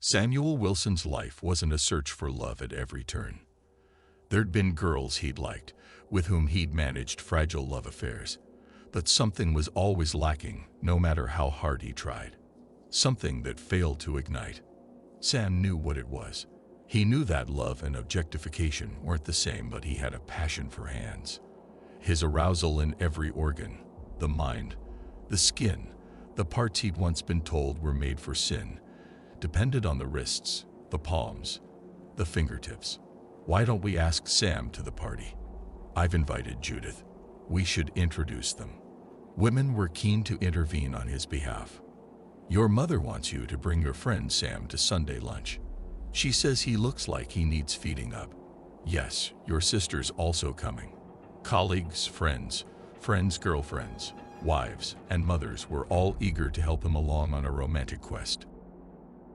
Samuel Wilson's life wasn't a search for love at every turn. There'd been girls he'd liked, with whom he'd managed fragile love affairs. But something was always lacking, no matter how hard he tried. Something that failed to ignite. Sam knew what it was. He knew that love and objectification weren't the same, but he had a passion for hands. His arousal in every organ, the mind, the skin, the parts he'd once been told were made for sin, depended on the wrists, the palms, the fingertips. Why don't we ask Sam to the party? I've invited Judith. We should introduce them. Women were keen to intervene on his behalf. Your mother wants you to bring your friend Sam to Sunday lunch. She says he looks like he needs feeding up. Yes, your sister's also coming. Colleagues, friends, girlfriends, wives, and mothers were all eager to help him along on a romantic quest.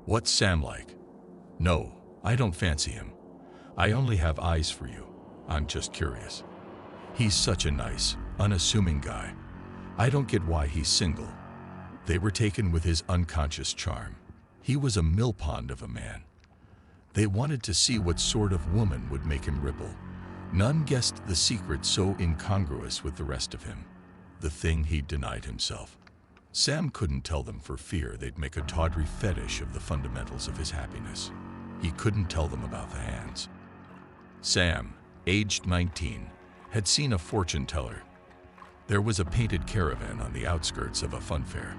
What's Sam like? No, I don't fancy him. I only have eyes for you. I'm just curious. He's such a nice, unassuming guy. I don't get why he's single. They were taken with his unconscious charm. He was a millpond of a man. They wanted to see what sort of woman would make him ripple. None guessed the secret so incongruous with the rest of him, the thing he'd denied himself. Sam couldn't tell them for fear they'd make a tawdry fetish of the fundamentals of his happiness. He couldn't tell them about the hands. Sam, aged 19, had seen a fortune teller. There was a painted caravan on the outskirts of a fun fair.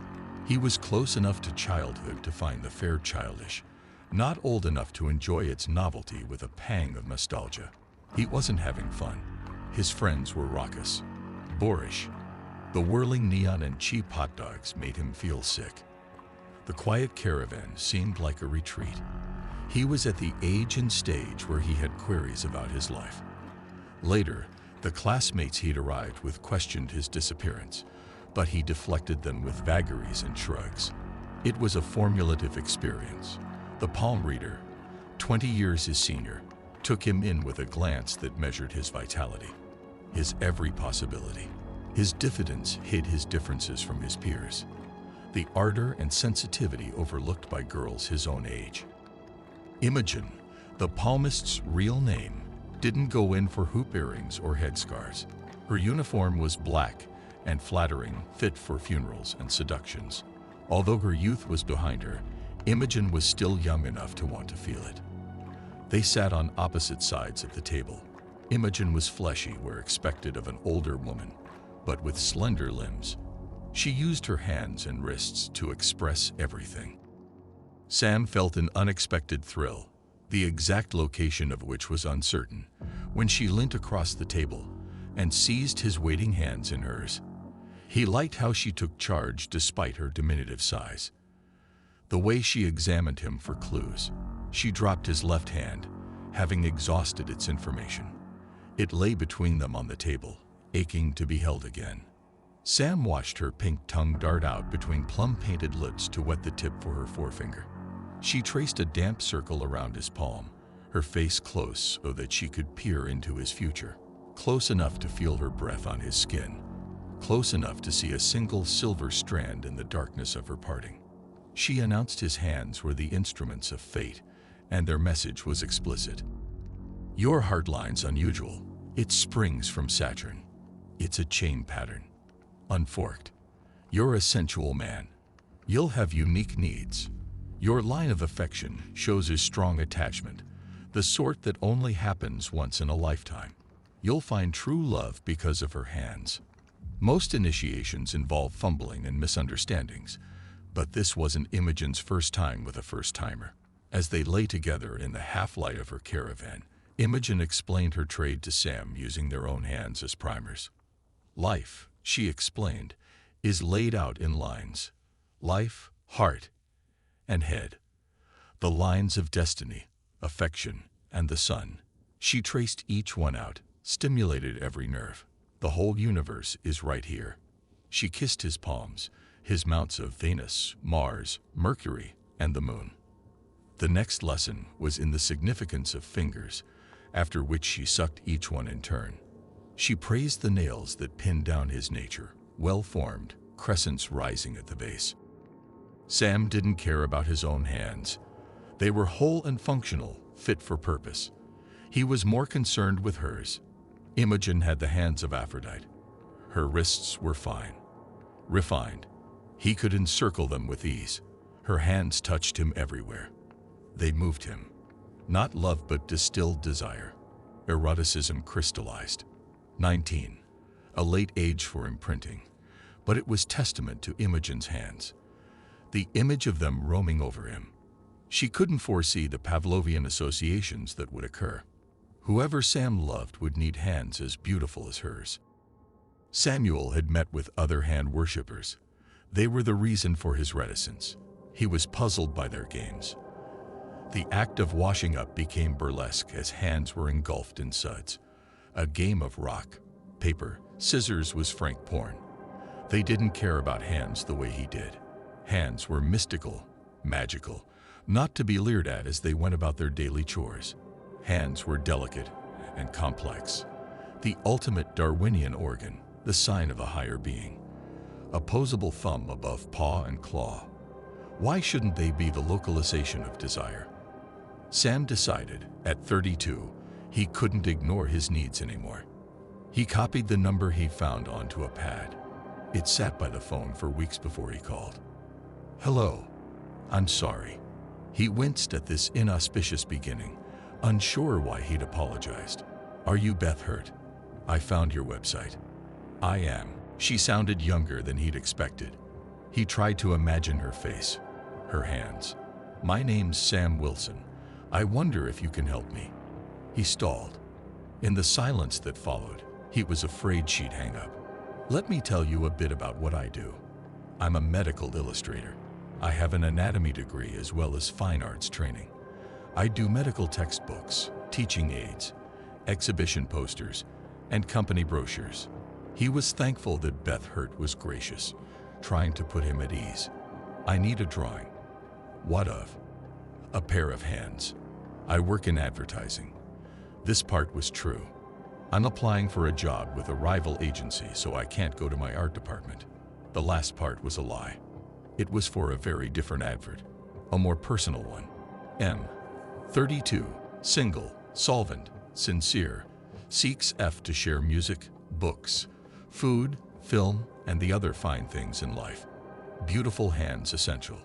He was close enough to childhood to find the fair childish, not old enough to enjoy its novelty with a pang of nostalgia. He wasn't having fun. His friends were raucous, boorish. The whirling neon and cheap hot dogs made him feel sick. The quiet caravan seemed like a retreat. He was at the age and stage where he had queries about his life. Later, the classmates he'd arrived with questioned his disappearance, but he deflected them with vagaries and shrugs. It was a formulative experience. The palm reader, 20 years his senior, took him in with a glance that measured his vitality, his every possibility. His diffidence hid his differences from his peers, the ardor and sensitivity overlooked by girls his own age. Imogen, the palmist's real name, didn't go in for hoop earrings or headscarves. Her uniform was black and flattering, fit for funerals and seductions. Although her youth was behind her, Imogen was still young enough to want to feel it. They sat on opposite sides of the table. Imogen was fleshy where expected of an older woman, but with slender limbs. She used her hands and wrists to express everything. Sam felt an unexpected thrill, the exact location of which was uncertain, when she leant across the table and seized his waiting hands in hers. He liked how she took charge despite her diminutive size. The way she examined him for clues. She dropped his left hand, having exhausted its information. It lay between them on the table, aching to be held again. Sam watched her pink tongue dart out between plum-painted lips to wet the tip for her forefinger. She traced a damp circle around his palm, her face close so that she could peer into his future, close enough to feel her breath on his skin, close enough to see a single silver strand in the darkness of her parting. She announced his hands were the instruments of fate, and their message was explicit. Your heart line's unusual. It springs from Saturn. It's a chain pattern, unforked. You're a sensual man. You'll have unique needs. Your line of affection shows a strong attachment, the sort that only happens once in a lifetime. You'll find true love because of her hands. Most initiations involve fumbling and misunderstandings, but this wasn't Imogen's first time with a first-timer. As they lay together in the half-light of her caravan, Imogen explained her trade to Sam using their own hands as primers. Life, she explained, is laid out in lines. Life, heart, and head. The lines of destiny, affection, and the sun. She traced each one out, stimulated every nerve. The whole universe is right here. She kissed his palms, his mounts of Venus, Mars, Mercury, and the moon. The next lesson was in the significance of fingers, after which she sucked each one in turn. She praised the nails that pinned down his nature, well-formed, crescents rising at the base. Sam didn't care about his own hands. They were whole and functional, fit for purpose. He was more concerned with hers. Imogen had the hands of Aphrodite. Her wrists were fine, refined. He could encircle them with ease. Her hands touched him everywhere. They moved him. Not love, but distilled desire. Eroticism crystallized. 19. A late age for imprinting, but it was testament to Imogen's hands. The image of them roaming over him. She couldn't foresee the Pavlovian associations that would occur. Whoever Sam loved would need hands as beautiful as hers. Samuel had met with other hand worshippers. They were the reason for his reticence. He was puzzled by their games. The act of washing up became burlesque as hands were engulfed in suds. A game of rock, paper, scissors was frank porn. They didn't care about hands the way he did. Hands were mystical, magical, not to be leered at as they went about their daily chores. Hands were delicate and complex. The ultimate Darwinian organ, the sign of a higher being. Opposable thumb above paw and claw. Why shouldn't they be the localization of desire? Sam decided, at 32, he couldn't ignore his needs anymore. He copied the number he found onto a pad. It sat by the phone for weeks before he called. "Hello. I'm sorry." He winced at this inauspicious beginning, unsure why he'd apologized. "Are you Beth Hurt? I found your website." "I am." She sounded younger than he'd expected. He tried to imagine her face, her hands. "My name's Sam Wilson. I wonder if you can help me." He stalled. In the silence that followed, he was afraid she'd hang up. "Let me tell you a bit about what I do. I'm a medical illustrator. I have an anatomy degree as well as fine arts training. I do medical textbooks, teaching aids, exhibition posters, and company brochures." He was thankful that Beth Hurt was gracious, trying to put him at ease. "I need a drawing." "What of?" "A pair of hands. I work in advertising." This part was true. "I'm applying for a job with a rival agency, so I can't go to my art department." The last part was a lie. It was for a very different advert, a more personal one. M. 32, single, solvent, sincere, seeks F to share music, books, food, film, and the other fine things in life. Beautiful hands essential.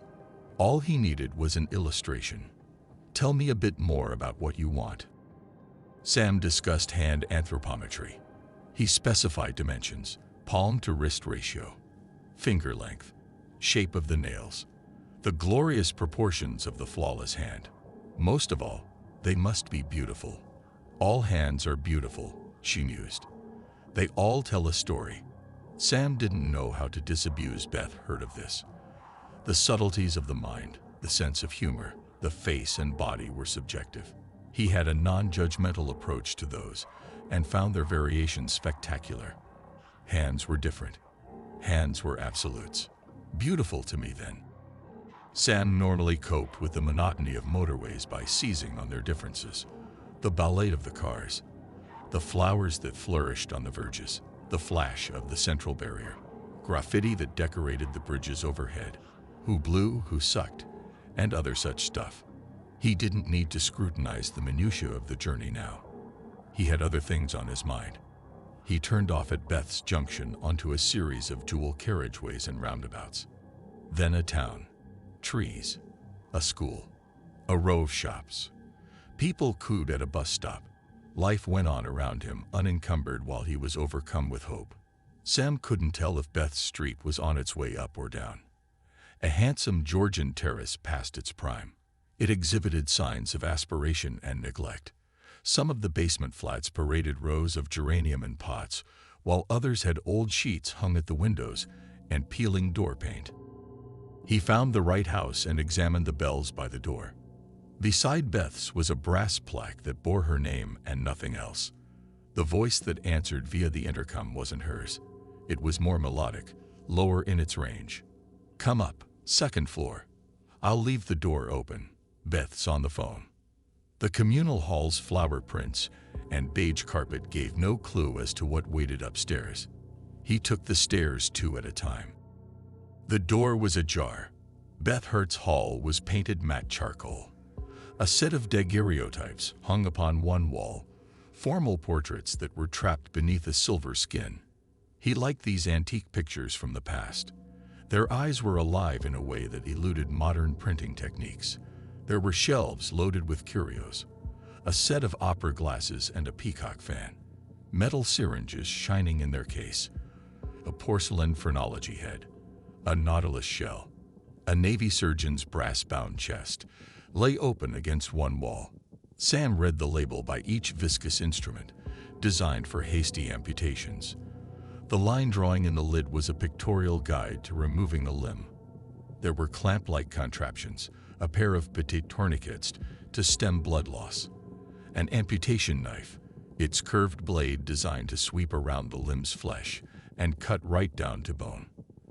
All he needed was an illustration. "Tell me a bit more about what you want." Sam discussed hand anthropometry. He specified dimensions, palm to wrist ratio, finger length, shape of the nails, the glorious proportions of the flawless hand. Most of all, they must be beautiful. All hands are beautiful, she mused. They all tell a story. Sam didn't know how to disabuse Beth Hurt of this. The subtleties of the mind, the sense of humor, the face and body were subjective. He had a non-judgmental approach to those and found their variations spectacular. Hands were different. Hands were absolutes. Beautiful to me then. Sam normally coped with the monotony of motorways by seizing on their differences. The ballet of the cars, the flowers that flourished on the verges, the flash of the central barrier, graffiti that decorated the bridges overhead, who blew, who sucked, and other such stuff. He didn't need to scrutinize the minutiae of the journey now. He had other things on his mind. He turned off at Beth's Junction onto a series of dual carriageways and roundabouts. Then a town, trees, a school, a row of shops. People cooed at a bus stop. Life went on around him unencumbered while he was overcome with hope. Sam couldn't tell if Beth's street was on its way up or down. A handsome Georgian terrace passed its prime. It exhibited signs of aspiration and neglect. Some of the basement flats paraded rows of geranium in pots, while others had old sheets hung at the windows and peeling door paint. He found the right house and examined the bells by the door. Beside Beth's was a brass plaque that bore her name and nothing else. The voice that answered via the intercom wasn't hers. It was more melodic, lower in its range. "Come up, second floor. I'll leave the door open." Beth's on the phone. The communal hall's flower prints and beige carpet gave no clue as to what waited upstairs. He took the stairs two at a time. The door was ajar. Beth Hurt's hall was painted matte charcoal. A set of daguerreotypes hung upon one wall, formal portraits that were trapped beneath a silver skin. He liked these antique pictures from the past. Their eyes were alive in a way that eluded modern printing techniques. There were shelves loaded with curios, a set of opera glasses and a peacock fan, metal syringes shining in their case, a porcelain phrenology head, a nautilus shell, a Navy surgeon's brass-bound chest lay open against one wall. Sam read the label by each viscous instrument, designed for hasty amputations. The line drawing in the lid was a pictorial guide to removing a limb. There were clamp-like contraptions, a pair of petite tourniquets to stem blood loss, an amputation knife, its curved blade designed to sweep around the limb's flesh and cut right down to bone.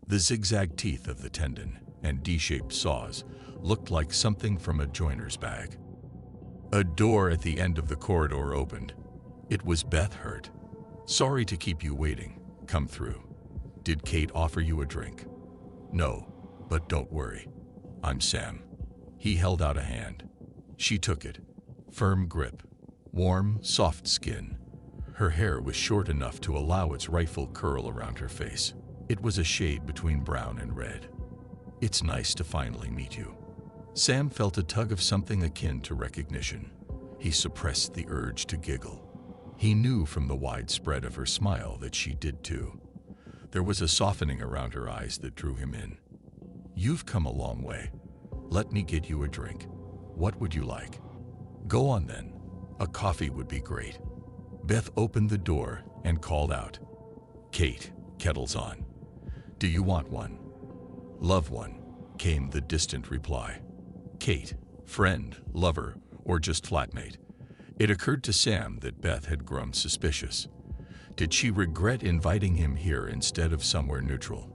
The zigzag teeth of the tendon and D-shaped saws looked like something from a joiner's bag. A door at the end of the corridor opened. It was Beth Hurt. "Sorry to keep you waiting. Come through. Did Kate offer you a drink?" "No, but don't worry. I'm Sam." He held out a hand. She took it. Firm grip, warm, soft skin. Her hair was short enough to allow its rightful curl around her face. It was a shade between brown and red. "It's nice to finally meet you." Sam felt a tug of something akin to recognition. He suppressed the urge to giggle. He knew from the wide spread of her smile that she did too. There was a softening around her eyes that drew him in. "You've come a long way. Let me get you a drink. What would you like?" "Go on then. A coffee would be great." Beth opened the door and called out, "Kate, kettle's on. Do you want one?" "Love one," came the distant reply. Kate, friend, lover, or just flatmate? It occurred to Sam that Beth had grown suspicious. Did she regret inviting him here instead of somewhere neutral?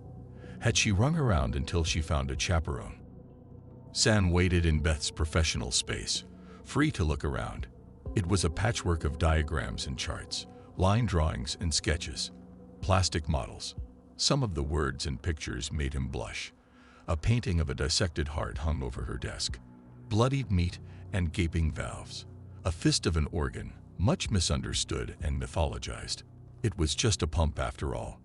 Had she rung around until she found a chaperone? Sam waited in Beth's professional space, free to look around. It was a patchwork of diagrams and charts, line drawings and sketches, plastic models. Some of the words and pictures made him blush. A painting of a dissected heart hung over her desk. Bloodied meat and gaping valves. A fist of an organ, much misunderstood and mythologized. It was just a pump after all.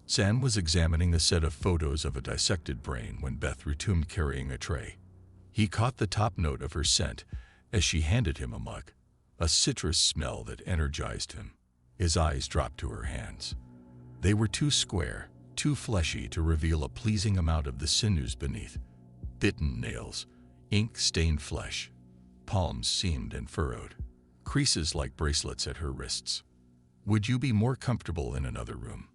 Sam was examining a set of photos of a dissected brain when Beth returned carrying a tray. He caught the top note of her scent as she handed him a mug, a citrus smell that energized him. His eyes dropped to her hands. They were too square, too fleshy to reveal a pleasing amount of the sinews beneath. Bitten nails, ink-stained flesh, palms seamed and furrowed, creases like bracelets at her wrists. "Would you be more comfortable in another room?"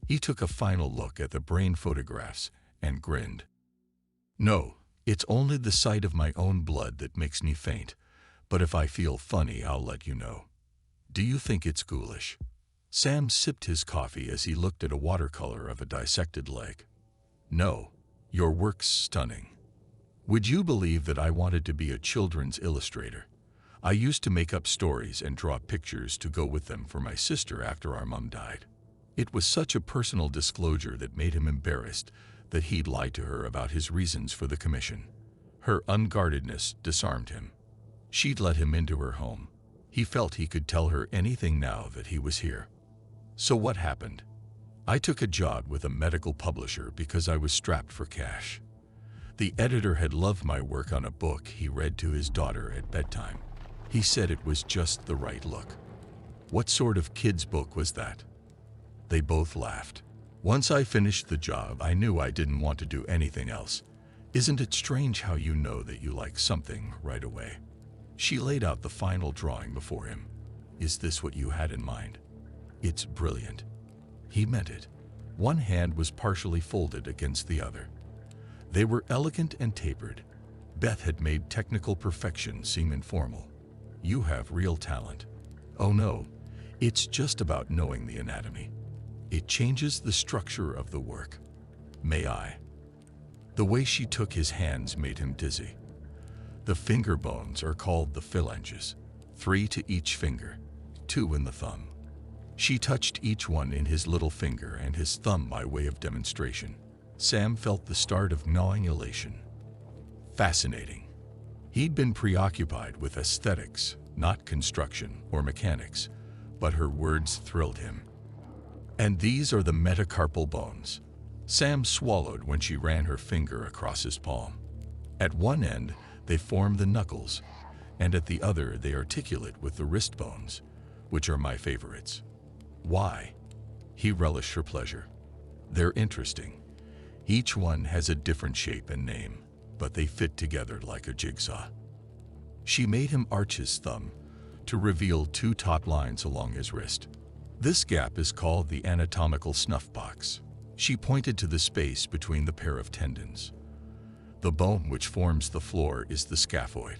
He took a final look at the brain photographs and grinned. "No, it's only the sight of my own blood that makes me faint, but if I feel funny, I'll let you know." "Do you think it's ghoulish?" Sam sipped his coffee as he looked at a watercolor of a dissected leg. "No, your work's stunning. Would you believe that I wanted to be a children's illustrator? I used to make up stories and draw pictures to go with them for my sister after our mom died." It was such a personal disclosure that made him embarrassed that he'd lied to her about his reasons for the commission. Her unguardedness disarmed him. She'd let him into her home. He felt he could tell her anything now that he was here. "So what happened?" "I took a job with a medical publisher because I was strapped for cash. The editor had loved my work on a book he read to his daughter at bedtime. He said it was just the right look." "What sort of kid's book was that?" They both laughed. "Once I finished the job, I knew I didn't want to do anything else. Isn't it strange how you know that you like something right away?" She laid out the final drawing before him. "Is this what you had in mind?" "It's brilliant." He meant it. One hand was partially folded against the other. They were elegant and tapered. Beth had made technical perfection seem informal. "You have real talent." "Oh no, it's just about knowing the anatomy. It changes the structure of the work." "May I?" The way she took his hands made him dizzy. The finger bones are called the phalanges, 3 to each finger, 2 in the thumb. She touched each one in his little finger and his thumb by way of demonstration. Sam felt the start of gnawing elation. Fascinating. He'd been preoccupied with aesthetics, not construction or mechanics, but her words thrilled him. And these are the metacarpal bones. Sam swallowed when she ran her finger across his palm. At one end, they form the knuckles, and at the other they articulate with the wrist bones, which are my favorites. Why? He relished her pleasure. They're interesting. Each one has a different shape and name, but they fit together like a jigsaw. She made him arch his thumb to reveal 2 taut lines along his wrist. This gap is called the anatomical snuff box. She pointed to the space between the pair of tendons. The bone which forms the floor is the scaphoid.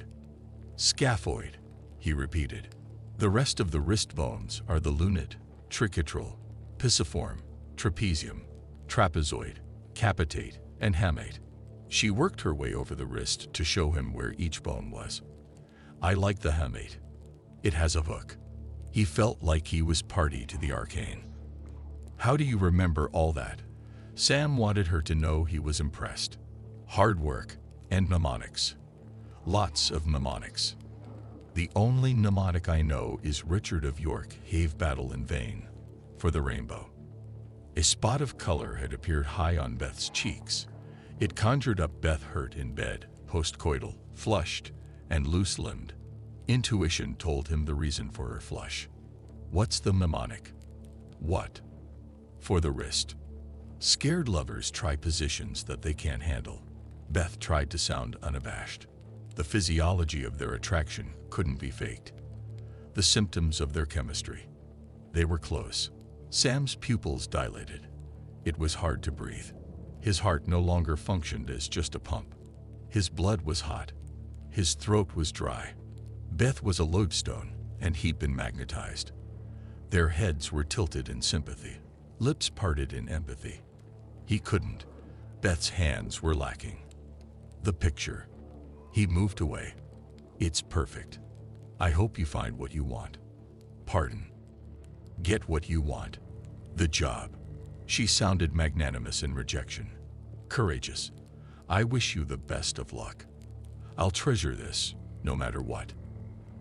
Scaphoid, he repeated. The rest of the wrist bones are the lunate, triquetral, pisiform, trapezium, trapezoid, capitate, and hamate. She worked her way over the wrist to show him where each bone was. I like the hamate. It has a hook. He felt like he was party to the arcane. How do you remember all that? Sam wanted her to know he was impressed. Hard work and mnemonics. Lots of mnemonics. The only mnemonic I know is Richard of York have battle in vain for the rainbow. A spot of color had appeared high on Beth's cheeks. It conjured up Beth hurt in bed, postcoital, flushed, and loose-limbed. Intuition told him the reason for her flush. What's the mnemonic? What? For the wrist. Scared lovers try positions that they can't handle. Beth tried to sound unabashed. The physiology of their attraction couldn't be faked. The symptoms of their chemistry. They were close. Sam's pupils dilated. It was hard to breathe. His heart no longer functioned as just a pump. His blood was hot. His throat was dry. Beth was a lodestone, and he'd been magnetized. Their heads were tilted in sympathy, lips parted in empathy. He couldn't. Beth's hands were lacking. The picture. He moved away. It's perfect. I hope you find what you want. Pardon. Get what you want. The job. She sounded magnanimous in rejection. Courageous. I wish you the best of luck. I'll treasure this, no matter what.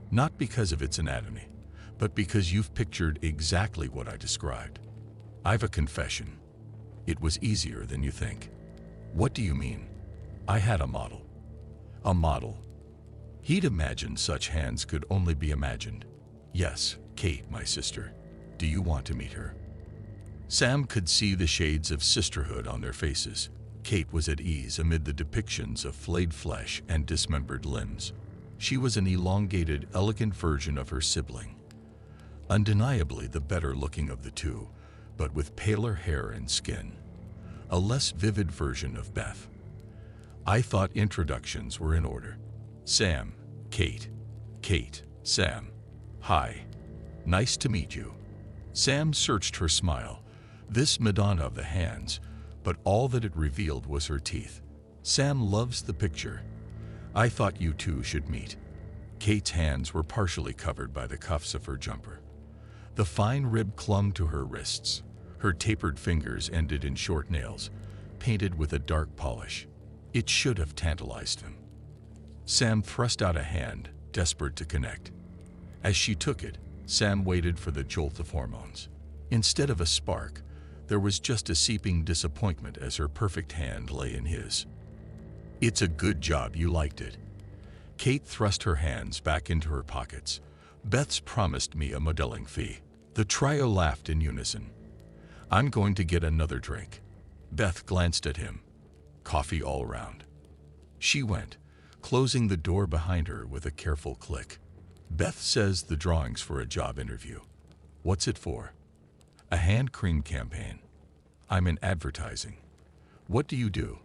Not because of its anatomy, but because you've pictured exactly what I described. I've a confession. It was easier than you think. What do you mean? I had a model. A model. He'd imagined such hands could only be imagined. Yes, Kate, my sister. Do you want to meet her? Sam could see the shades of sisterhood on their faces. Kate was at ease amid the depictions of flayed flesh and dismembered limbs. She was an elongated, elegant version of her sibling. Undeniably the better looking of the two, but with paler hair and skin. A less vivid version of Beth. I thought introductions were in order. Sam, Kate. Kate, Sam. Hi. Nice to meet you. Sam searched her smile, this Madonna of the hands, but all that it revealed was her teeth. Sam loves the picture. I thought you two should meet. Kate's hands were partially covered by the cuffs of her jumper. The fine rib clung to her wrists. Her tapered fingers ended in short nails, painted with a dark polish. It should have tantalized him. Sam thrust out a hand, desperate to connect. As she took it, Sam waited for the jolt of hormones. Instead of a spark, there was just a seeping disappointment as her perfect hand lay in his. It's a good job you liked it. Kate thrust her hands back into her pockets. Beth's promised me a modeling fee. The trio laughed in unison. I'm going to get another drink. Beth glanced at him. Coffee all around. She went, closing the door behind her with a careful click. Beth says the drawing's for a job interview. What's it for? A hand cream campaign. I'm in advertising. What do you do?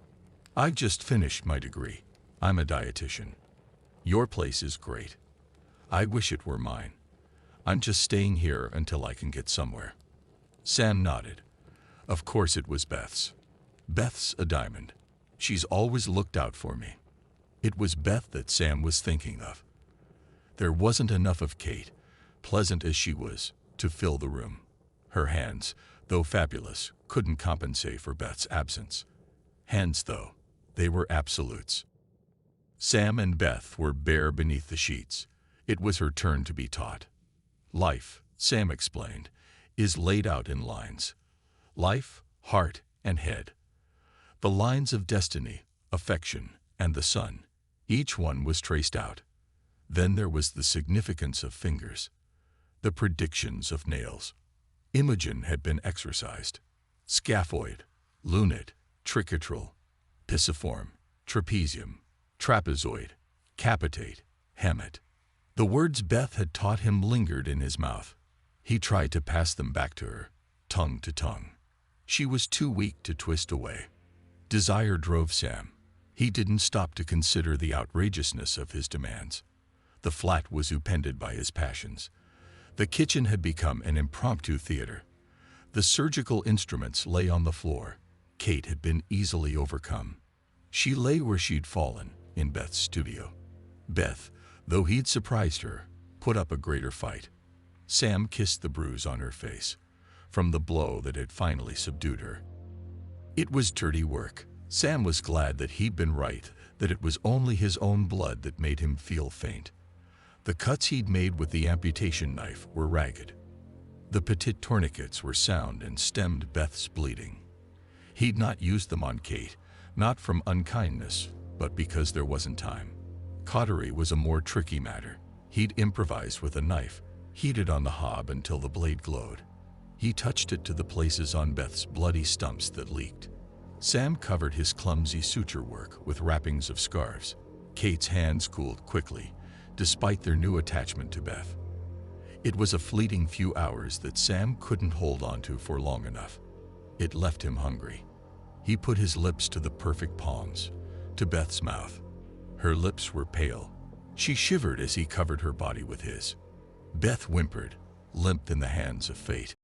I just finished my degree. I'm a dietitian. Your place is great. I wish it were mine. I'm just staying here until I can get somewhere. Sam nodded. Of course it was Beth's. Beth's a diamond. She's always looked out for me. It was Beth that Sam was thinking of. There wasn't enough of Kate, pleasant as she was, to fill the room. Her hands, though fabulous, couldn't compensate for Beth's absence. Hands, though, they were absolutes. Sam and Beth were bare beneath the sheets. It was her turn to be taught. Life, Sam explained, is laid out in lines. Life, heart, and head. The lines of destiny, affection, and the sun. Each one was traced out. Then there was the significance of fingers, the predictions of nails. Imogen had been exorcised. Scaphoid, lunate, triquetral, pisiform, trapezium, trapezoid, capitate, hemet. The words Beth had taught him lingered in his mouth. He tried to pass them back to her, tongue to tongue. She was too weak to twist away. Desire drove Sam. He didn't stop to consider the outrageousness of his demands. The flat was upended by his passions. The kitchen had become an impromptu theater. The surgical instruments lay on the floor. Kate had been easily overcome. She lay where she'd fallen, in Beth's studio. Beth, though he'd surprised her, put up a greater fight. Sam kissed the bruise on her face, from the blow that had finally subdued her. It was dirty work. Sam was glad that he'd been right, that it was only his own blood that made him feel faint. The cuts he'd made with the amputation knife were ragged. The petit tourniquets were sound and stemmed Beth's bleeding. He'd not used them on Kate, not from unkindness, but because there wasn't time. Cautery was a more tricky matter. He'd improvised with a knife, heated on the hob until the blade glowed. He touched it to the places on Beth's bloody stumps that leaked. Sam covered his clumsy suture work with wrappings of scarves. Kate's hands cooled quickly, despite their new attachment to Beth. It was a fleeting few hours that Sam couldn't hold on to for long enough. It left him hungry. He put his lips to the perfect palms, to Beth's mouth. Her lips were pale. She shivered as he covered her body with his. Beth whimpered, limp in the hands of fate.